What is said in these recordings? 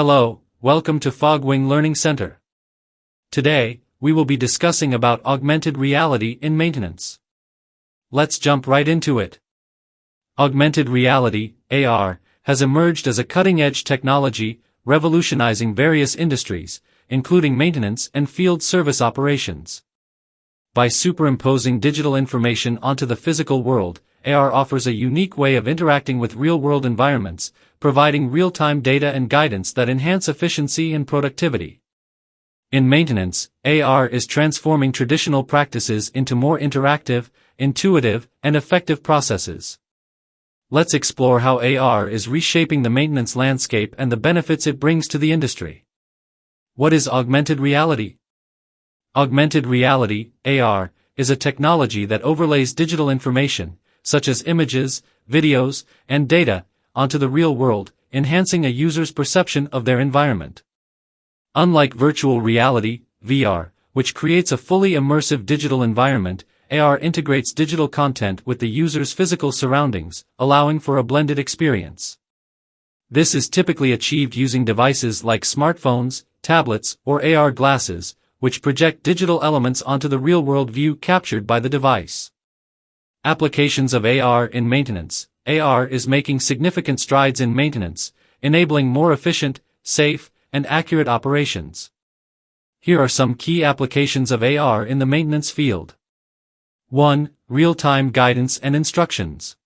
Hello, welcome to Fogwing Learning Center. Today, we will be discussing about augmented reality in maintenance. Let's jump right into it. Augmented reality, AR, has emerged as a cutting-edge technology, revolutionizing various industries, including maintenance and field service operations. By superimposing digital information onto the physical world, AR offers a unique way of interacting with real-world environments, providing real-time data and guidance that enhance efficiency and productivity. In maintenance, AR is transforming traditional practices into more interactive, intuitive, and effective processes. Let's explore how AR is reshaping the maintenance landscape and the benefits it brings to the industry. What is augmented reality? Augmented reality, AR, is a technology that overlays digital information, such as images, videos, and data, onto the real world, enhancing a user's perception of their environment. Unlike virtual reality, VR, which creates a fully immersive digital environment, AR integrates digital content with the user's physical surroundings, allowing for a blended experience. This is typically achieved using devices like smartphones, tablets, or AR glasses, which project digital elements onto the real-world view captured by the device. Applications of AR in maintenance. AR is making significant strides in maintenance, enabling more efficient, safe, and accurate operations. Here are some key applications of AR in the maintenance field. 1. Real-time guidance and instructions.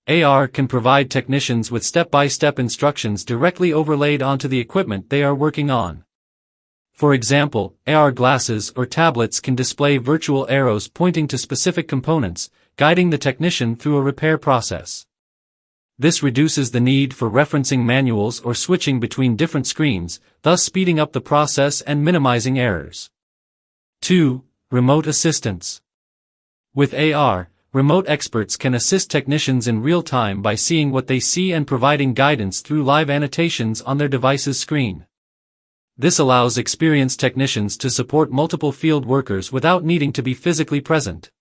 AR can provide technicians with step-by-step instructions directly overlaid onto the equipment they are working on. For example, AR glasses or tablets can display virtual arrows pointing to specific components, guiding the technician through a repair process. This reduces the need for referencing manuals or switching between different screens, thus speeding up the process and minimizing errors. 2. Remote assistance. With AR, remote experts can assist technicians in real time by seeing what they see and providing guidance through live annotations on their device's screen. This allows experienced technicians to support multiple field workers without needing to be physically present.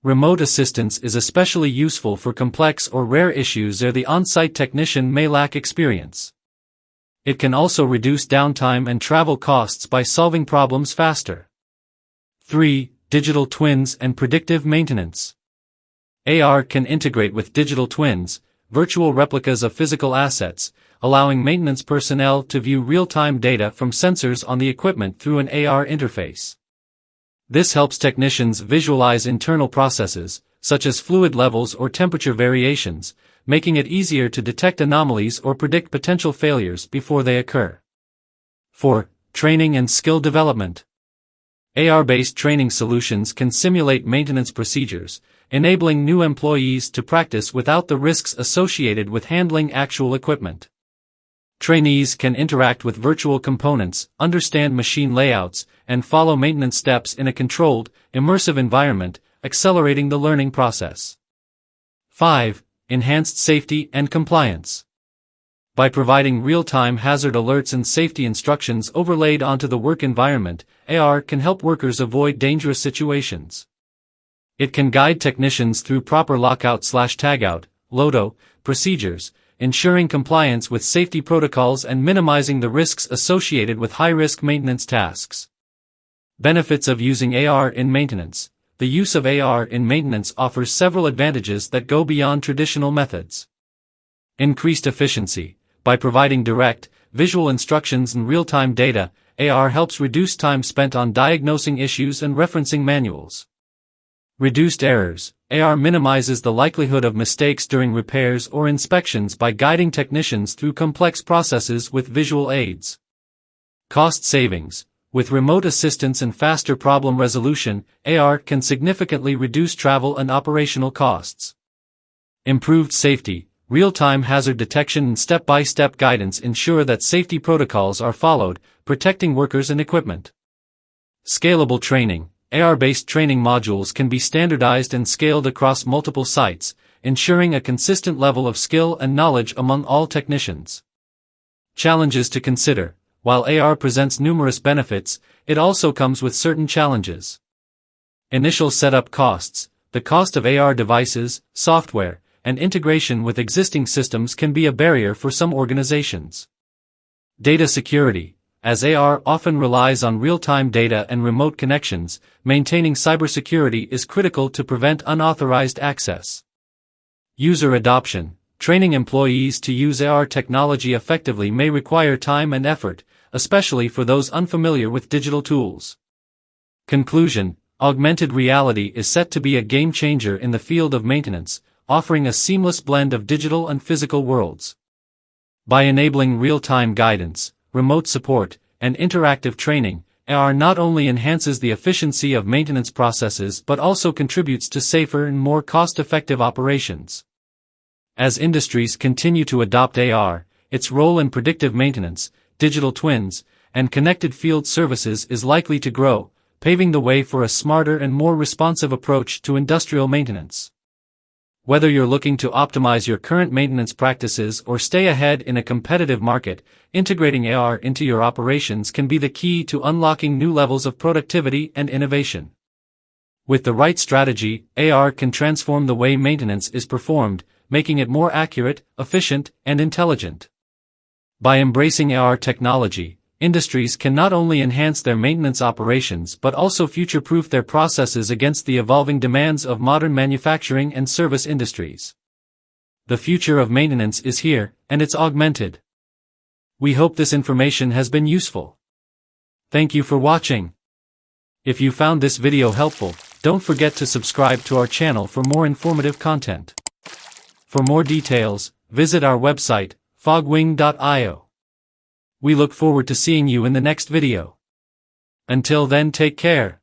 Remote assistance is especially useful for complex or rare issues where the on-site technician may lack experience. It can also reduce downtime and travel costs by solving problems faster. 3. Digital twins and predictive maintenance. AR can integrate with digital twins, virtual replicas of physical assets, allowing maintenance personnel to view real-time data from sensors on the equipment through an AR interface. This helps technicians visualize internal processes, such as fluid levels or temperature variations, making it easier to detect anomalies or predict potential failures before they occur. 4. Training and skill development. AR-based training solutions can simulate maintenance procedures, enabling new employees to practice without the risks associated with handling actual equipment. Trainees can interact with virtual components, understand machine layouts, and follow maintenance steps in a controlled, immersive environment, accelerating the learning process. 5. Enhanced safety and compliance. By providing real-time hazard alerts and safety instructions overlaid onto the work environment, AR can help workers avoid dangerous situations. It can guide technicians through proper lockout/tagout, LOTO, procedures, ensuring compliance with safety protocols and minimizing the risks associated with high-risk maintenance tasks. Benefits of using AR in maintenance. The use of AR in maintenance offers several advantages that go beyond traditional methods. Increased efficiency. By providing direct, visual instructions and real-time data, AR helps reduce time spent on diagnosing issues and referencing manuals. Reduced errors. AR minimizes the likelihood of mistakes during repairs or inspections by guiding technicians through complex processes with visual aids. Cost savings. With remote assistance and faster problem resolution, AR can significantly reduce travel and operational costs. Improved safety. Real-time hazard detection and step-by-step guidance ensure that safety protocols are followed, protecting workers and equipment. Scalable training. AR-based training modules can be standardized and scaled across multiple sites, ensuring a consistent level of skill and knowledge among all technicians. Challenges to consider. While AR presents numerous benefits, it also comes with certain challenges. Initial setup costs. The cost of AR devices, software, and integration with existing systems can be a barrier for some organizations. Data security. As AR often relies on real-time data and remote connections, maintaining cybersecurity is critical to prevent unauthorized access. User adoption. Training employees to use AR technology effectively may require time and effort, especially for those unfamiliar with digital tools. Conclusion. Augmented reality is set to be a game-changer in the field of maintenance, offering a seamless blend of digital and physical worlds. By enabling real-time guidance, remote support, and interactive training, AR not only enhances the efficiency of maintenance processes but also contributes to safer and more cost-effective operations. As industries continue to adopt AR, its role in predictive maintenance, digital twins, and connected field services is likely to grow, paving the way for a smarter and more responsive approach to industrial maintenance. Whether you're looking to optimize your current maintenance practices or stay ahead in a competitive market, integrating AR into your operations can be the key to unlocking new levels of productivity and innovation. With the right strategy, AR can transform the way maintenance is performed, making it more accurate, efficient, and intelligent. By embracing AR technology, industries can not only enhance their maintenance operations but also future-proof their processes against the evolving demands of modern manufacturing and service industries. The future of maintenance is here, and it's augmented. We hope this information has been useful. Thank you for watching. If you found this video helpful, don't forget to subscribe to our channel for more informative content. For more details, visit our website, fogwing.io. We look forward to seeing you in the next video. Until then, take care.